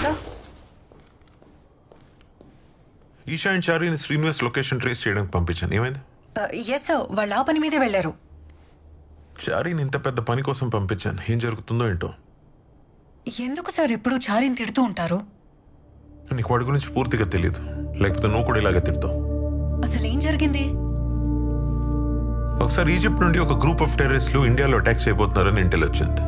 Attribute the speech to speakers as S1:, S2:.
S1: Sir
S2: Esha and చారీని Srinivas location trace చేయడానికి పంపించాను. ఏమైంది?
S1: ఎస్ సార్ వాళ్ళు ఆ పని మీదే వెళ్ళారు.
S2: చారీని ఇంత పెద్ద పని కోసం పంపించాను. ఏం జరుగుతుందో ఏంటో.
S1: ఎందుకు సార్ ఎప్పుడు చారీని తిడుతూ ఉంటారు?
S2: నీకు వాడి గురించి పూర్తిగా తెలియదు, లేకపోతే నువ్వు కూడా ఇలాగే తిడతావు.
S1: అసలు ఏం జరిగింది?
S2: ఒకసారి ఈజిప్ట్ నుండి ఒక గ్రూప్ ఆఫ్ టెర్రరిస్టులు ఇండియాలో అటాక్ చేయబోతున్నారని ఇంటెల్ వచ్చింది.